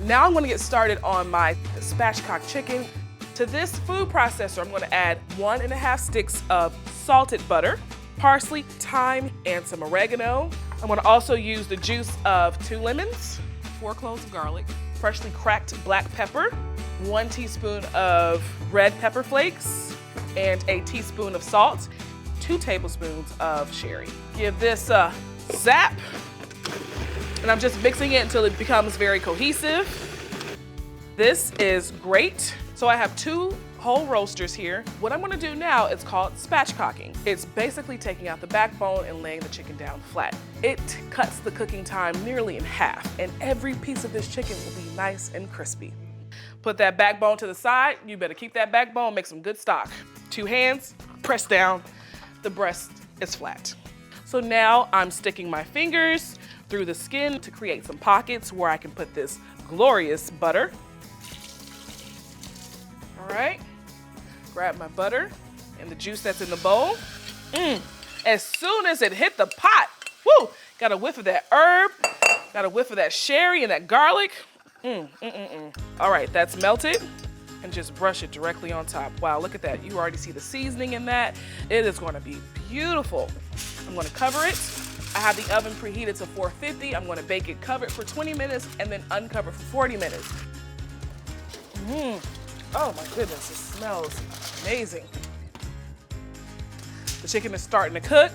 Now I'm gonna get started on my spatchcocked chicken. To this food processor, I'm gonna add 1.5 sticks of salted butter, parsley, thyme, and some oregano. I'm gonna also use the juice of 2 lemons, 4 cloves of garlic, freshly cracked black pepper, 1 teaspoon of red pepper flakes, and a teaspoon of salt, 2 tablespoons of sherry. Give this a zap, and I'm just mixing it until it becomes very cohesive. This is great. So I have 2 whole roasters here. What I'm gonna do now is called spatchcocking. It's basically taking out the backbone and laying the chicken down flat. It cuts the cooking time nearly in half, and every piece of this chicken will be nice and crispy. Put that backbone to the side. You better keep that backbone, make some good stock. 2 hands, press down, the breast is flat. So now I'm sticking my fingers through the skin to create some pockets where I can put this glorious butter. All right, grab my butter and the juice that's in the bowl. As soon as it hit the pot, woo, got a whiff of that herb, got a whiff of that sherry and that garlic. All right, that's melted, and just brush it directly on top. Wow, look at that. You already see the seasoning in that. It is gonna be beautiful. I'm gonna cover it. I have the oven preheated to 450. I'm gonna bake it covered for 20 minutes and then uncover for 40 minutes. Oh my goodness, it smells amazing. The chicken is starting to cook.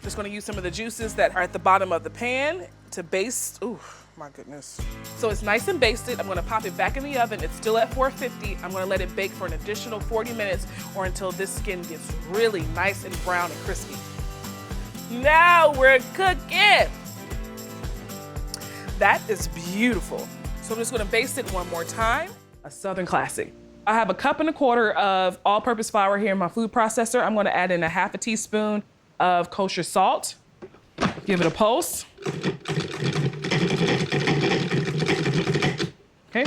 Just gonna use some of the juices that are at the bottom of the pan to baste. Ooh, my goodness. So it's nice and basted. I'm gonna pop it back in the oven. It's still at 450. I'm gonna let it bake for an additional 40 minutes or until this skin gets really nice and brown and crispy. Now we're cooking. That is beautiful. So I'm just gonna baste it one more time. A Southern classic. I have 1.25 cups of all-purpose flour here in my food processor. I'm gonna add in 1/2 teaspoon of kosher salt. Give it a pulse. Okay.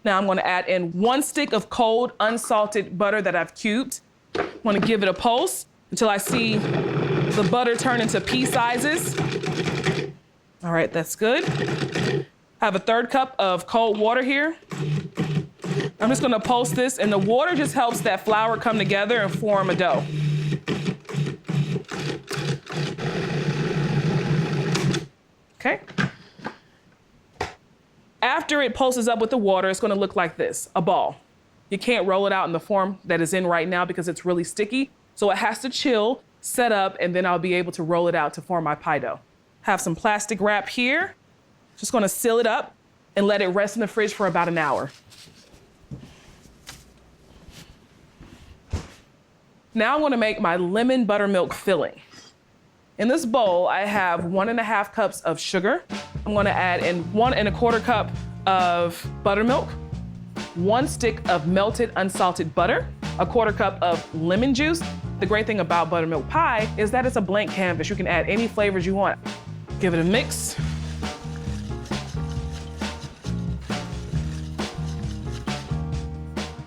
Now I'm gonna add in 1 stick of cold, unsalted butter that I've cubed. I'm gonna give it a pulse until I see the butter turn into pea sizes. All right, that's good. I have 1/3 cup of cold water here. I'm just gonna pulse this, and the water just helps that flour come together and form a dough. Okay. After it pulses up with the water, it's gonna look like this, a ball. You can't roll it out in the form that it's in right now because it's really sticky. So it has to chill, set up, and then I'll be able to roll it out to form my pie dough. Have some plastic wrap here. Just gonna seal it up and let it rest in the fridge for about an hour. Now I'm gonna make my lemon buttermilk filling. In this bowl, I have 1.5 cups of sugar. I'm gonna add in 1.25 cup of buttermilk, 1 stick of melted unsalted butter, 1/4 cup of lemon juice. The great thing about buttermilk pie is that it's a blank canvas. You can add any flavors you want. Give it a mix.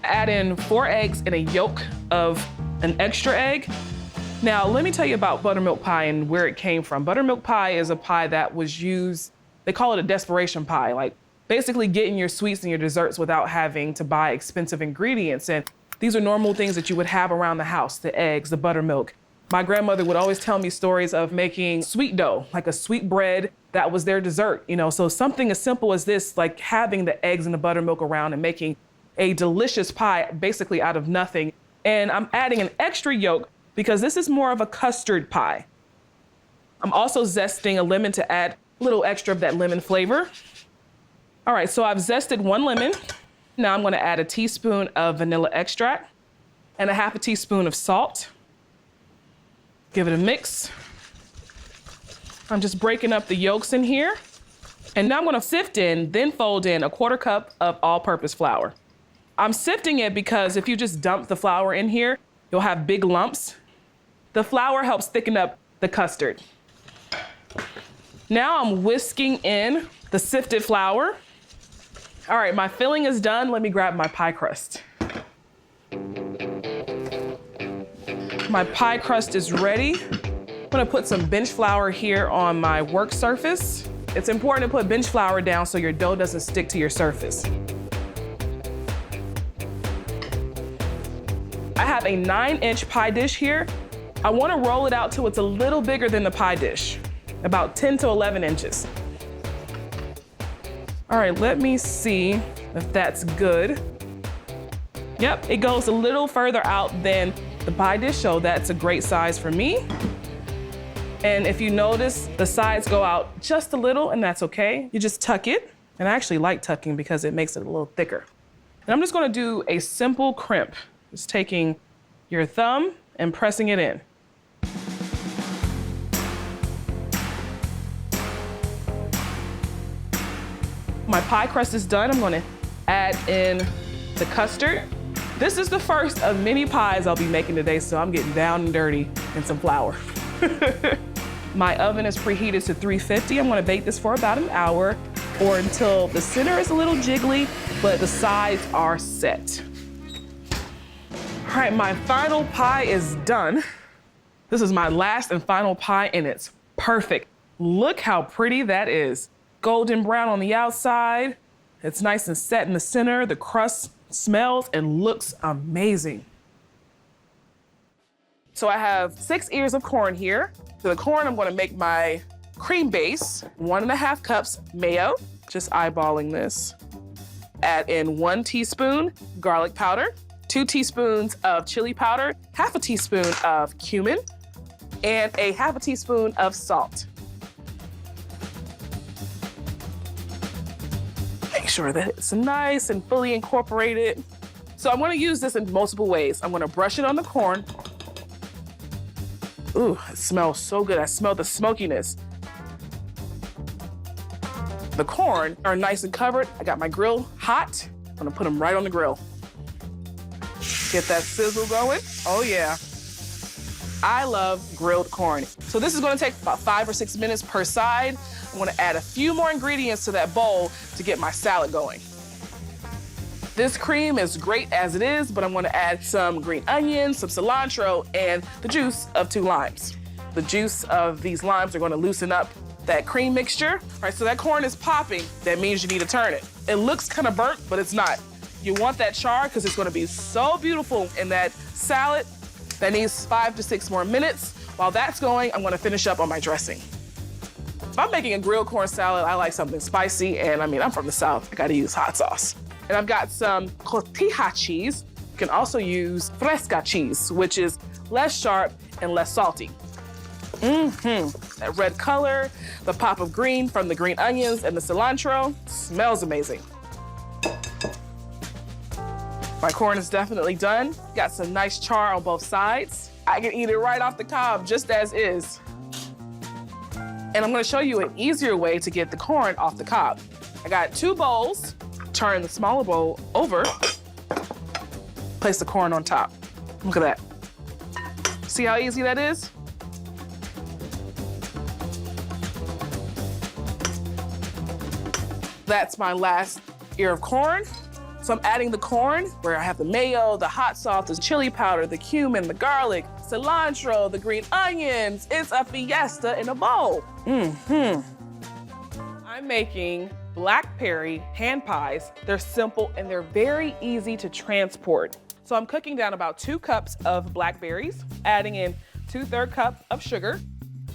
Add in 4 eggs and a yolk of an extra egg. Now, let me tell you about buttermilk pie and where it came from. Buttermilk pie is a pie that was used, they call it a desperation pie, like basically getting your sweets and your desserts without having to buy expensive ingredients. And these are normal things that you would have around the house, the eggs, the buttermilk. My grandmother would always tell me stories of making sweet dough, like a sweet bread that was their dessert, you know? So something as simple as this, like having the eggs and the buttermilk around and making a delicious pie basically out of nothing. And I'm adding an extra yolk because this is more of a custard pie. I'm also zesting a lemon to add a little extra of that lemon flavor. All right, so I've zested 1 lemon. Now I'm gonna add a teaspoon of vanilla extract and 1/2 teaspoon of salt. Give it a mix. I'm just breaking up the yolks in here. And now I'm gonna sift in, then fold in 1/4 cup of all-purpose flour. I'm sifting it because if you just dump the flour in here, you'll have big lumps. The flour helps thicken up the custard. Now I'm whisking in the sifted flour. All right, my filling is done. Let me grab my pie crust. My pie crust is ready. I'm gonna put some bench flour here on my work surface. It's important to put bench flour down so your dough doesn't stick to your surface. I have a 9-inch pie dish here. I want to roll it out till it's a little bigger than the pie dish, about 10 to 11 inches. All right, let me see if that's good. Yep, it goes a little further out than the pie dish, so that's a great size for me. And if you notice, the sides go out just a little, and that's okay. You just tuck it, and I actually like tucking because it makes it a little thicker. And I'm just gonna do a simple crimp. Just taking your thumb and pressing it in. My pie crust is done. I'm gonna add in the custard. This is the first of many pies I'll be making today, so I'm getting down and dirty in some flour. My oven is preheated to 350. I'm gonna bake this for about an hour or until the center is a little jiggly, but the sides are set. All right, my final pie is done. This is my last and final pie, and it's perfect. Look how pretty that is. Golden brown on the outside. It's nice and set in the center. The crust smells and looks amazing. So I have 6 ears of corn here. For the corn, I'm gonna make my cream base, 1.5 cups mayo, just eyeballing this. Add in 1 teaspoon garlic powder, 2 teaspoons of chili powder, 1/2 teaspoon of cumin, and 1/2 teaspoon of salt. Make sure that it's nice and fully incorporated. So I'm gonna use this in multiple ways. I'm gonna brush it on the corn. Ooh, it smells so good. I smell the smokiness. The corn are nice and covered. I got my grill hot. I'm gonna put them right on the grill. Get that sizzle going. Oh yeah. I love grilled corn. So this is gonna take about 5 or 6 minutes per side. I'm gonna add a few more ingredients to that bowl to get my salad going. This cream is great as it is, but I'm gonna add some green onions, some cilantro, and the juice of 2 limes. The juice of these limes are gonna loosen up that cream mixture. All right, so that corn is popping. That means you need to turn it. It looks kind of burnt, but it's not. You want that char because it's gonna be so beautiful in that salad. That needs 5 to 6 more minutes. While that's going, I'm gonna finish up on my dressing. If I'm making a grilled corn salad, I like something spicy, and I mean, I'm from the South, I gotta use hot sauce. And I've got some cotija cheese. You can also use fresca cheese, which is less sharp and less salty. That red color, the pop of green from the green onions and the cilantro, smells amazing. My corn is definitely done. Got some nice char on both sides. I can eat it right off the cob, just as is. And I'm gonna show you an easier way to get the corn off the cob. I got 2 bowls. Turn the smaller bowl over. Place the corn on top. Look at that. See how easy that is? That's my last ear of corn. So I'm adding the corn where I have the mayo, the hot sauce, the chili powder, the cumin, the garlic, cilantro, the green onions. It's a fiesta in a bowl. I'm making Blackberry hand pies. They're simple and they're very easy to transport. So I'm cooking down about 2 cups of blackberries, adding in 2/3 cup of sugar.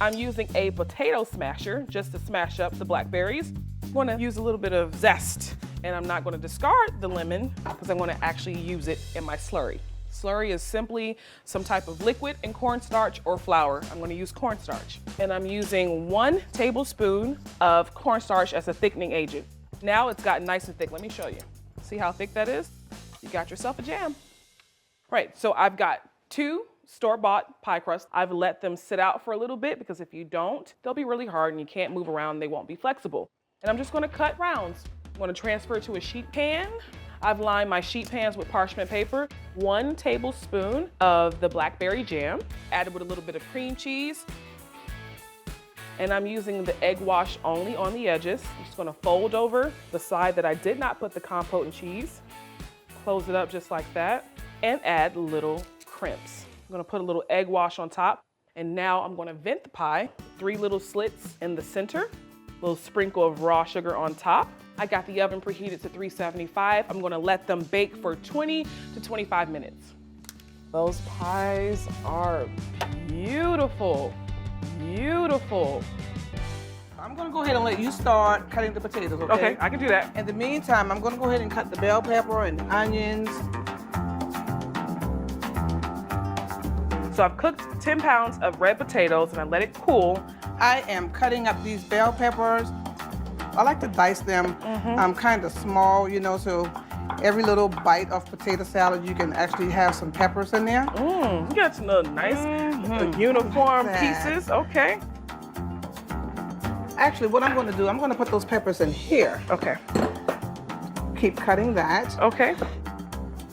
I'm using a potato smasher just to smash up the blackberries. I'm gonna use a little bit of zest, and I'm not gonna discard the lemon because I'm gonna actually use it in my slurry. Slurry is simply some type of liquid in cornstarch or flour. I'm gonna use cornstarch. And I'm using 1 tablespoon of cornstarch as a thickening agent. Now it's gotten nice and thick. Let me show you. See how thick that is? You got yourself a jam. Right, so I've got 2 store-bought pie crusts. I've let them sit out for a little bit because if you don't, they'll be really hard and you can't move around and they won't be flexible. And I'm just gonna cut rounds. I'm gonna transfer to a sheet pan. I've lined my sheet pans with parchment paper. 1 tablespoon of the blackberry jam, added with a little bit of cream cheese. And I'm using the egg wash only on the edges. I'm just gonna fold over the side that I did not put the compote and cheese. Close it up just like that, and add little crimps. I'm gonna put a little egg wash on top, and now I'm gonna vent the pie. 3 little slits in the center little sprinkle of raw sugar on top. I got the oven preheated to 375. I'm gonna let them bake for 20 to 25 minutes. Those pies are beautiful, beautiful. I'm gonna go ahead and let you start cutting the potatoes, okay? Okay, I can do that. In the meantime, I'm gonna go ahead and cut the bell pepper and onions. So I've cooked 10 pounds of red potatoes and I let it cool. I am cutting up these bell peppers. I like to dice them kind of small, you know, so every little bite of potato salad, you can actually have some peppers in there. You got some little nice uniform pieces, okay. Actually, what I'm gonna do, I'm gonna put those peppers in here. Okay. Keep cutting that. Okay.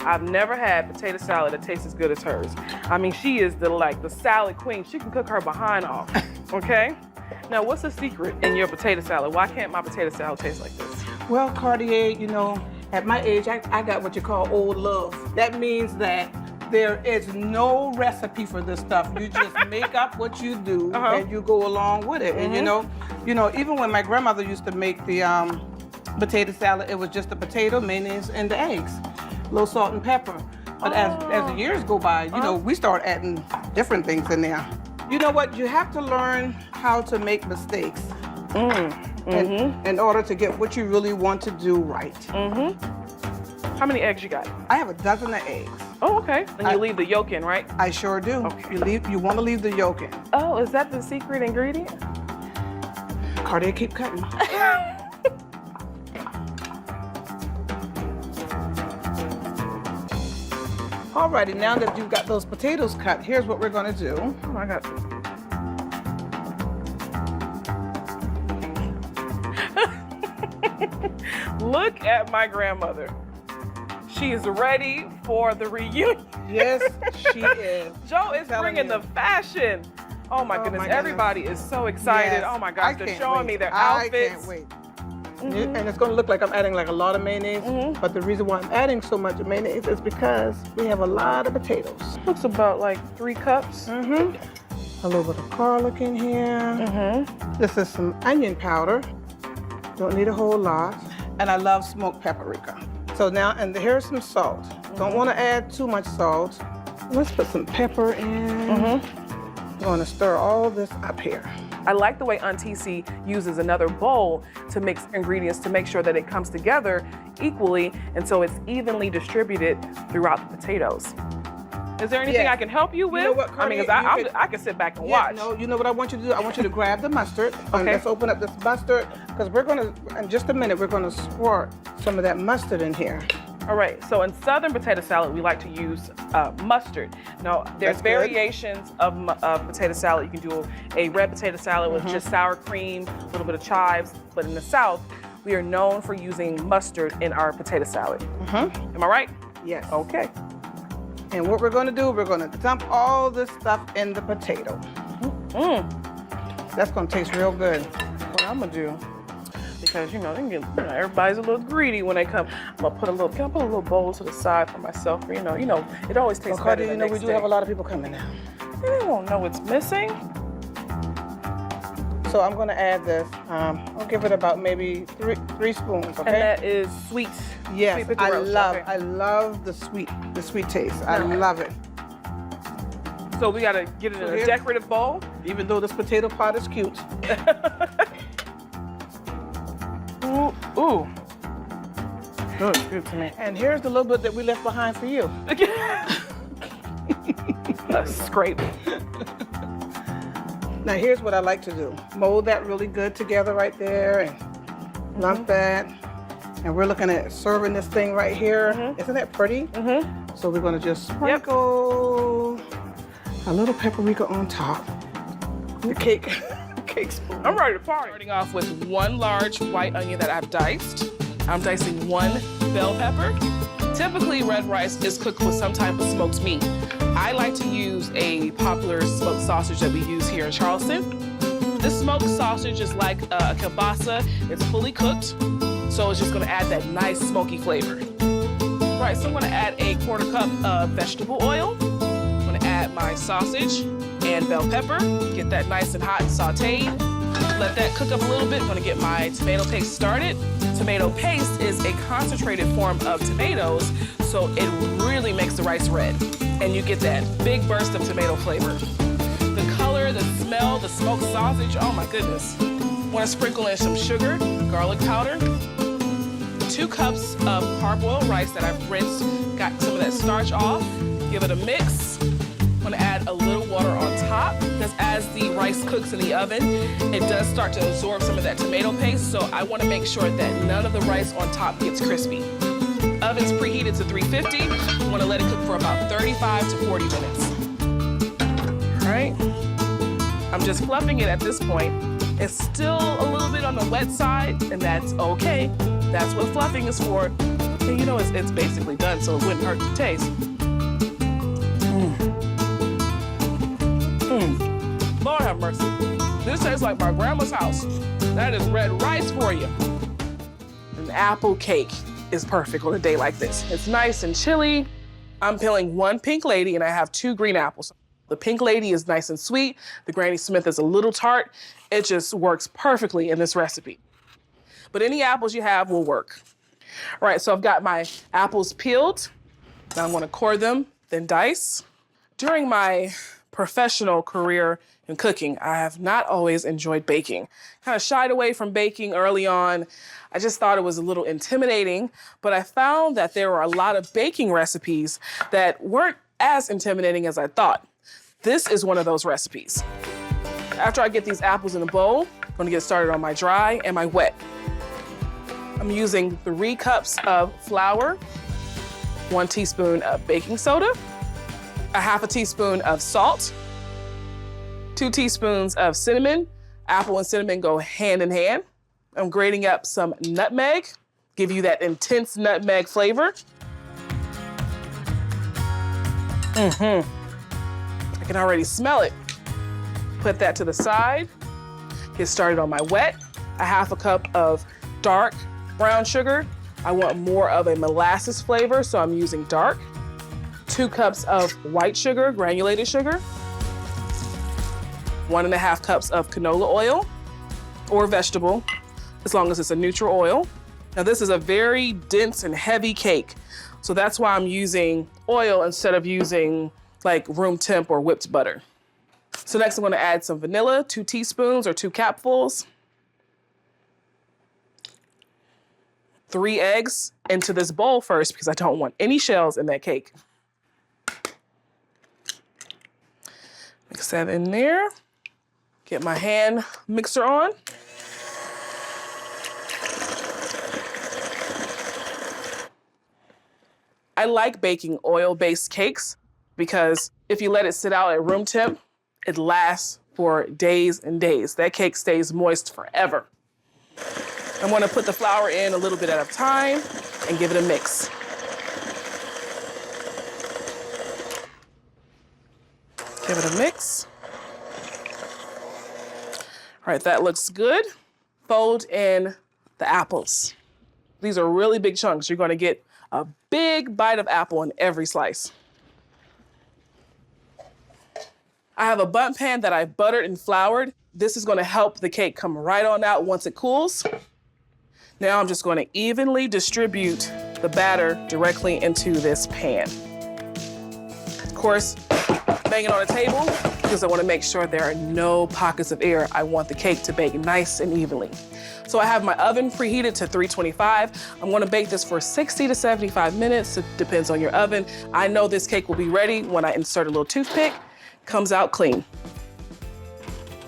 I've never had potato salad that tastes as good as hers. I mean, she is the salad queen. She can cook her behind off, okay? Now, what's the secret in your potato salad? Why can't my potato salad taste like this? Well, Kardea, you know, at my age, I got what you call old love. That means that there is no recipe for this stuff. You just make up what you do and you go along with it. And you know, even when my grandmother used to make the potato salad, it was just the potato, mayonnaise, and the eggs. A little salt and pepper. But as the years go by, you know, we start adding different things in there. You know what? You have to learn how to make mistakes in order to get what you really want to do right. How many eggs you got? I have a dozen of eggs. Oh, okay. And you leave the yolk in, right? I sure do. Okay. You want to leave the yolk in. Oh, is that the secret ingredient? Kardea, keep cutting. Alrighty, now that you've got those potatoes cut, here's what we're gonna do. Oh, I got Look at my grandmother. She is ready for the reunion. Yes, she is. Joe is bringing the fashion. Oh my goodness, everybody is so excited. Yes. Oh my gosh, they're showing me their outfits. I can't wait. And it's gonna look like I'm adding like a lot of mayonnaise, but the reason why I'm adding so much mayonnaise is because we have a lot of potatoes. Looks about like 3 cups. A little bit of garlic in here. This is some onion powder. Don't need a whole lot. And I love smoked paprika. So now, and here's some salt. Don't want to add too much salt. Let's put some pepper in. I'm gonna stir all this up here. I like the way Auntie C uses another bowl to mix ingredients to make sure that it comes together equally and so it's evenly distributed throughout the potatoes. Is there anything I can help you with? You know what, I mean, I can sit back and watch. No, you know what I want you to do? I want you to grab the mustard. Okay. Let's open up this mustard because we're gonna, in just a minute, we're gonna squirt some of that mustard in here. All right, so in Southern potato salad, we like to use mustard. Now, there's variations of potato salad. You can do a red potato salad with just sour cream, a little bit of chives, but in the South, we are known for using mustard in our potato salad. Am I right? Yes. Okay. And what we're gonna do, we're gonna dump all this stuff in the potato. That's gonna taste real good. What I'm gonna do, because everybody's a little greedy when they come. I'm gonna put can I put a little bowl to the side for myself? It always tastes better the next we do day. have a lot of people coming now. They won't know what's missing. So I'm gonna add this. I'll give it about maybe three spoons, okay? And that is sweet. Yes, sweet I roast. love the sweet taste. I love it. So we gotta get it in a decorative bowl. Even though this potato pot is cute. Ooh. Good to me. And here's the little bit that we left behind for you. A scrape. Now here's what I like to do. Mold that really good together right there and lump that. And we're looking at serving this thing right here. Isn't that pretty? So we're gonna just sprinkle a little paprika on top. The cake spoon. I'm ready to party. Starting off with 1 large white onion that I've diced. I'm dicing 1 bell pepper. Typically, red rice is cooked with some type of smoked meat. I like to use a popular smoked sausage that we use here in Charleston. This smoked sausage is like a kielbasa. It's fully cooked, so it's just gonna add that nice smoky flavor. Right, so I'm gonna add a 1/4 cup of vegetable oil. I'm gonna add my sausage and bell pepper. Get that nice and hot and sauteed. Let that cook up a little bit. I'm gonna get my tomato paste started. Tomato paste is a concentrated form of tomatoes, so it really makes the rice red. And you get that big burst of tomato flavor. The color, the smell, the smoked sausage, oh my goodness. Wanna sprinkle in some sugar, garlic powder, 2 cups of parboiled rice that I've rinsed, got some of that starch off, give it a mix. I'm gonna add a little water on top because as the rice cooks in the oven, it does start to absorb some of that tomato paste, so I wanna make sure that none of the rice on top gets crispy. Oven's preheated to 350. I'm gonna let it cook for about 35 to 40 minutes. All right, I'm just fluffing it at this point. It's still a little bit on the wet side, and that's okay. That's what fluffing is for. And you know, it's basically done, so it wouldn't hurt to taste. Lord have mercy. This tastes like my grandma's house. That is red rice for you. An apple cake is perfect on a day like this. It's nice and chilly. I'm peeling 1 pink lady and I have 2 green apples. The pink lady is nice and sweet. The Granny Smith is a little tart. It just works perfectly in this recipe. But any apples you have will work. All right, so I've got my apples peeled. Now I'm gonna core them, then dice. During my professional career in cooking, I have not always enjoyed baking. Kind of shied away from baking early on. I just thought it was a little intimidating, but I found that there were a lot of baking recipes that weren't as intimidating as I thought. This is one of those recipes. After I get these apples in a bowl, I'm gonna get started on my dry and my wet. I'm using 3 cups of flour, 1 teaspoon of baking soda, a half a teaspoon of salt, 2 teaspoons of cinnamon. Apple and cinnamon go hand in hand. I'm grating up some nutmeg, give you that intense nutmeg flavor. I can already smell it. Put that to the side. Get started on my wet. A half a cup of dark brown sugar. I want more of a molasses flavor, so I'm using dark. 2 cups of white sugar, granulated sugar. 1.5 cups of canola oil or vegetable, as long as it's a neutral oil. Now this is a very dense and heavy cake, so that's why I'm using oil instead of using like room temp or whipped butter. So next I'm gonna add some vanilla, 2 teaspoons or 2 capfuls. 3 eggs into this bowl first because I don't want any shells in that cake. Mix that in there. Get my hand mixer on. I like baking oil-based cakes because if you let it sit out at room temp, it lasts for days and days. That cake stays moist forever. I'm gonna put the flour in a little bit at a time and give it a mix. Give it a mix. All right, that looks good. Fold in the apples. These are really big chunks. You're gonna get a big bite of apple in every slice. I have a bundt pan that I buttered and floured. This is gonna help the cake come right on out once it cools. Now I'm just gonna evenly distribute the batter directly into this pan. Of course, bang it on a table because I wanna make sure there are no pockets of air. I want the cake to bake nice and evenly. So I have my oven preheated to 325. I'm gonna bake this for 60 to 75 minutes. It depends on your oven. I know this cake will be ready when I insert a little toothpick. Comes out clean.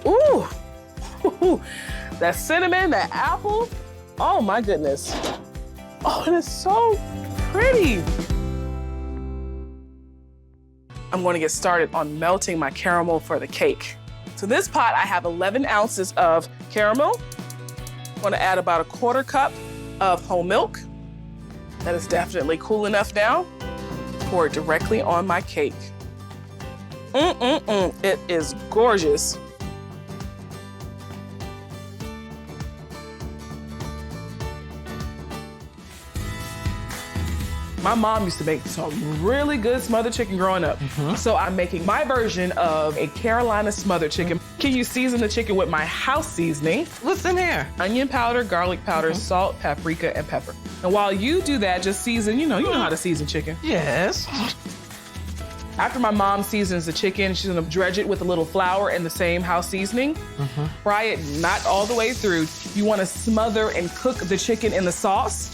Ooh, that cinnamon, that apple. Oh my goodness. Oh, it is so pretty. I'm going to get started on melting my caramel for the cake. So this pot, I have 11 ounces of caramel. I'm going to add about 1/4 cup of whole milk. That is definitely cool enough now. Pour it directly on my cake. It is gorgeous. My mom used to make some really good smothered chicken growing up. So I'm making my version of a Carolina smothered chicken. Can you season the chicken with my house seasoning? What's in here? Onion powder, garlic powder, salt, paprika, and pepper. And while you do that, just season, you know how to season chicken. Yes. After my mom seasons the chicken, she's gonna dredge it with a little flour and the same house seasoning. Fry it not all the way through. You wanna smother and cook the chicken in the sauce,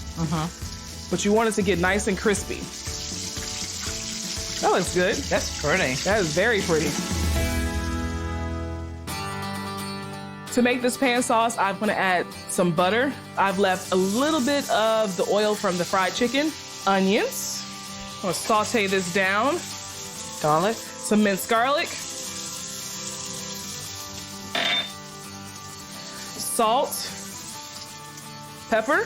but you want it to get nice and crispy. That looks good. That's pretty. That is very pretty. To make this pan sauce, I'm gonna add some butter. I've left a little bit of the oil from the fried chicken, onions. I'm gonna saute this down. Garlic. Some minced garlic. Salt. Pepper.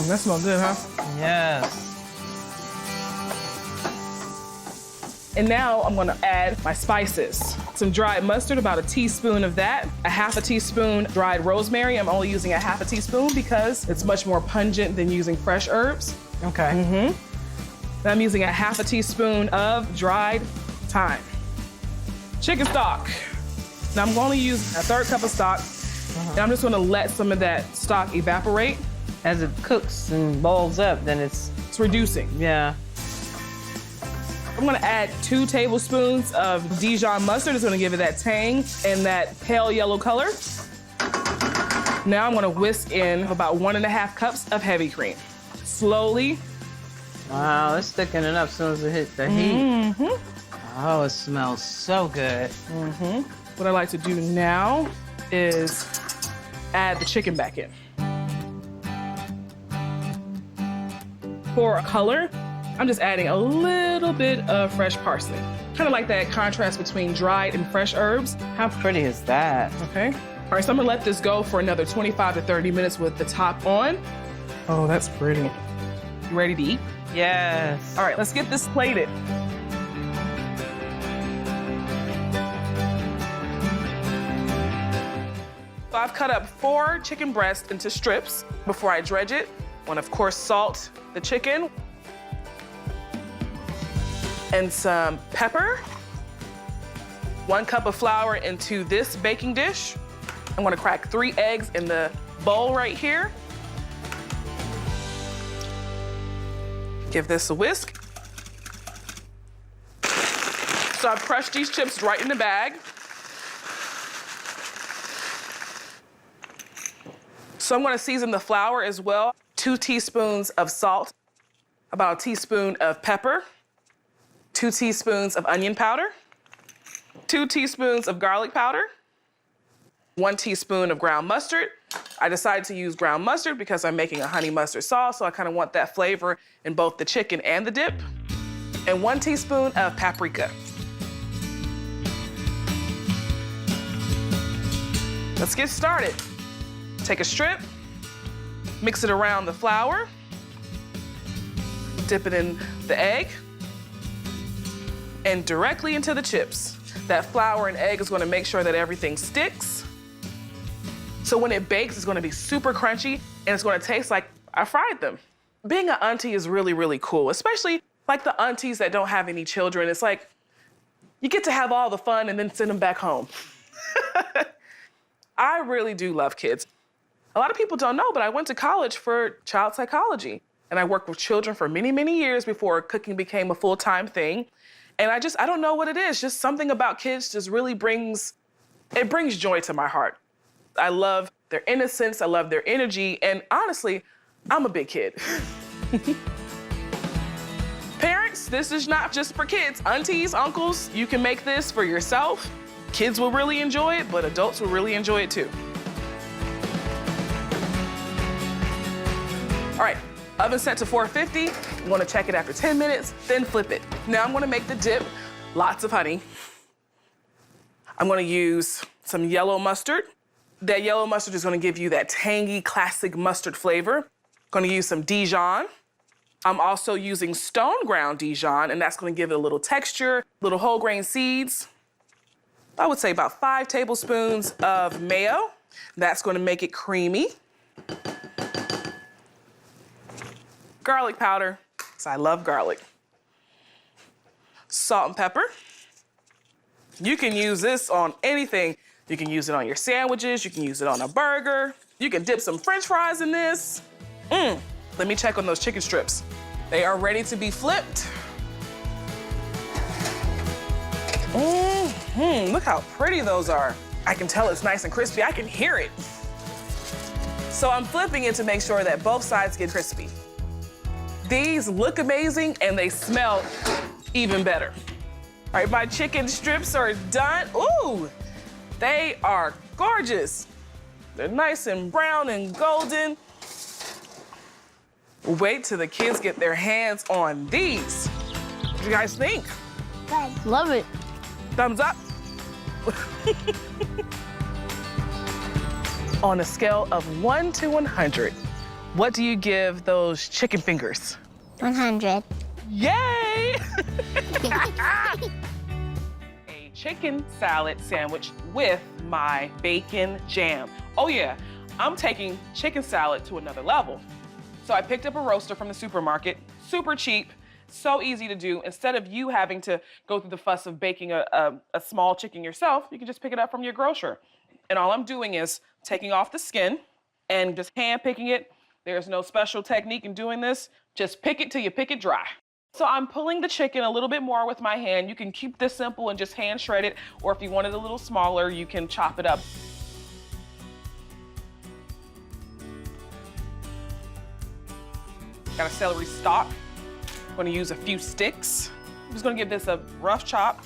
That smells good, huh? Yes. And now I'm gonna add my spices. Some dried mustard, about a teaspoon of that. A half a teaspoon dried rosemary. I'm only using a half a teaspoon because it's much more pungent than using fresh herbs. Okay. Then I'm using a half a teaspoon of dried thyme. Chicken stock. Now I'm going to use a 1/3 cup of stock, and I'm just gonna let some of that stock evaporate. As it cooks and boils up, then it's reducing. Yeah. I'm gonna add 2 tablespoons of Dijon mustard. It's gonna give it that tang and that pale yellow color. Now I'm gonna whisk in about 1.5 cups of heavy cream. Slowly. Wow, it's thickening up as soon as it hits the heat. Oh, it smells so good. What I like to do now is add the chicken back in. For color, I'm just adding a little bit of fresh parsley. Kind of like that contrast between dried and fresh herbs. How pretty is that? Okay. All right, so I'm gonna let this go for another 25 to 30 minutes with the top on. Oh, that's pretty. You ready to eat? Yes. All right, let's get this plated. So I've cut up 4 chicken breasts into strips before I dredge it. I want to, of course, salt the chicken. And some pepper. 1 cup of flour into this baking dish. I'm gonna crack 3 eggs in the bowl right here. Give this a whisk. So I've crushed these chips right in the bag. So I'm gonna season the flour as well. 2 teaspoons of salt, about a teaspoon of pepper, 2 teaspoons of onion powder, 2 teaspoons of garlic powder, 1 teaspoon of ground mustard. I decided to use ground mustard because I'm making a honey mustard sauce, so I kind of want that flavor in both the chicken and the dip. And 1 teaspoon of paprika. Let's get started. Take a strip, mix it around the flour, dip it in the egg, and directly into the chips. That flour and egg is gonna make sure that everything sticks. So when it bakes, it's gonna be super crunchy and it's gonna taste like I fried them. Being an auntie is really, really cool, especially like the aunties that don't have any children. It's like, you get to have all the fun and then send them back home. I really do love kids. A lot of people don't know, but I went to college for child psychology. And I worked with children for many, many years before cooking became a full-time thing. And I don't know what it is. Just something about kids just really brings joy to my heart. I love their innocence, I love their energy, and honestly, I'm a big kid. Parents, this is not just for kids. Aunties, uncles, you can make this for yourself. Kids will really enjoy it, but adults will really enjoy it too. All right, oven set to 450. I'm gonna check it after 10 minutes, then flip it. Now I'm gonna make the dip, lots of honey. I'm gonna use some yellow mustard. That yellow mustard is gonna give you that tangy, classic mustard flavor. Gonna use some Dijon. I'm also using stone ground Dijon, and that's gonna give it a little texture, little whole grain seeds. I would say about 5 tablespoons of mayo. That's gonna make it creamy. garlic powder, because I love garlic. Salt and pepper. You can use this on anything. You can use it on your sandwiches. You can use it on a burger. You can dip some French fries in this. Let me check on those chicken strips. They are ready to be flipped. Look how pretty those are. I can tell it's nice and crispy. I can hear it. So I'm flipping it to make sure that both sides get crispy. These look amazing and they smell even better. All right, my chicken strips are done. Ooh, they are gorgeous. They're nice and brown and golden. Wait till the kids get their hands on these. What do you guys think? Good. Love it. Thumbs up. On a scale of 1 to 100, what do you give those chicken fingers? 100. Yay! A chicken salad sandwich with my bacon jam. Oh yeah, I'm taking chicken salad to another level. So I picked up a roaster from the supermarket, super cheap, so easy to do. Instead of you having to go through the fuss of baking a small chicken yourself, you can just pick it up from your grocer. And all I'm doing is taking off the skin and just hand picking it. There's no special technique in doing this. Just pick it till you pick it dry. So I'm pulling the chicken a little bit more with my hand. You can keep this simple and just hand shred it, or if you want it a little smaller, you can chop it up. Got a celery stalk. I'm gonna use a few sticks. I'm just gonna give this a rough chop.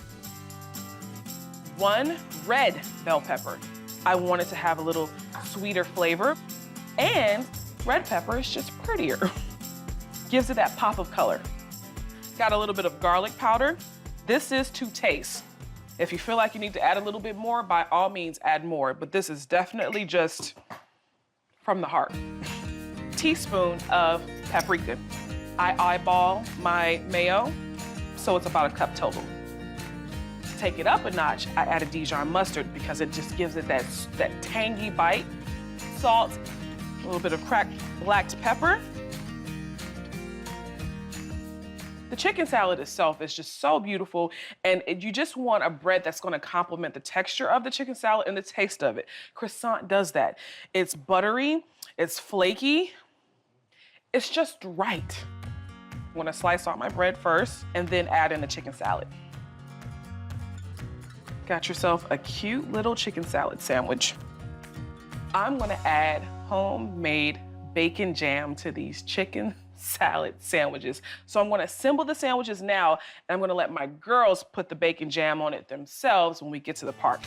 1 red bell pepper. I want it to have a little sweeter flavor, and red pepper is just prettier. Gives it that pop of color. Got a little bit of garlic powder. This is to taste. If you feel like you need to add a little bit more, by all means add more, but this is definitely just from the heart. Teaspoon of paprika. I eyeball my mayo, so it's about a cup total. To take it up a notch, I add a Dijon mustard because it just gives it that tangy bite. Salt, a little bit of cracked black pepper. The chicken salad itself is just so beautiful, and you just want a bread that's gonna complement the texture of the chicken salad and the taste of it. Croissant does that. It's buttery, it's flaky, it's just right. I'm gonna slice out my bread first and then add in the chicken salad. Got yourself a cute little chicken salad sandwich. I'm gonna add homemade bacon jam to these chicken salad sandwiches. So I'm gonna assemble the sandwiches now, and I'm gonna let my girls put the bacon jam on it themselves when we get to the park.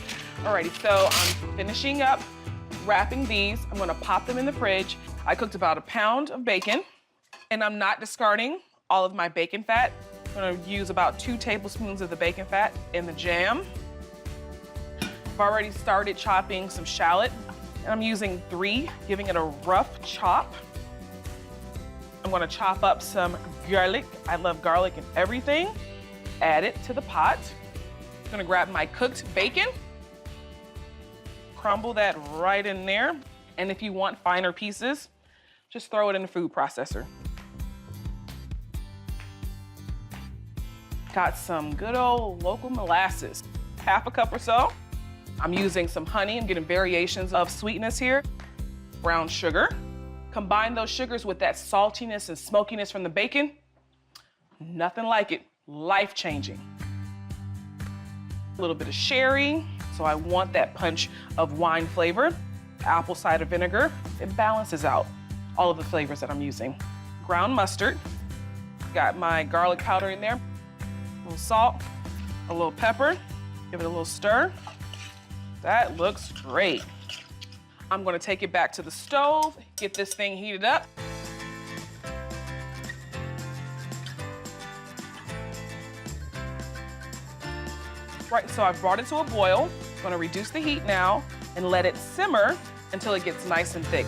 Alrighty, so I'm finishing up wrapping these. I'm gonna pop them in the fridge. I cooked about 1 pound of bacon, and I'm not discarding all of my bacon fat. I'm gonna use about 2 tablespoons of the bacon fat in the jam. I've already started chopping some shallot, and I'm using 3, giving it a rough chop. I'm gonna chop up some garlic. I love garlic in everything. Add it to the pot. I'm gonna grab my cooked bacon, crumble that right in there. And if you want finer pieces, just throw it in the food processor. Got some good old local molasses, 1/2 cup or so. I'm using some honey. I'm getting variations of sweetness here. Brown sugar. Combine those sugars with that saltiness and smokiness from the bacon. Nothing like it. Life-changing. A little bit of sherry, so I want that punch of wine flavor. Apple cider vinegar. It balances out all of the flavors that I'm using. Ground mustard. Got my garlic powder in there. A little salt, a little pepper. Give it a little stir. That looks great. I'm gonna take it back to the stove, get this thing heated up. Right, so I've brought it to a boil. I'm gonna reduce the heat now and let it simmer until it gets nice and thick.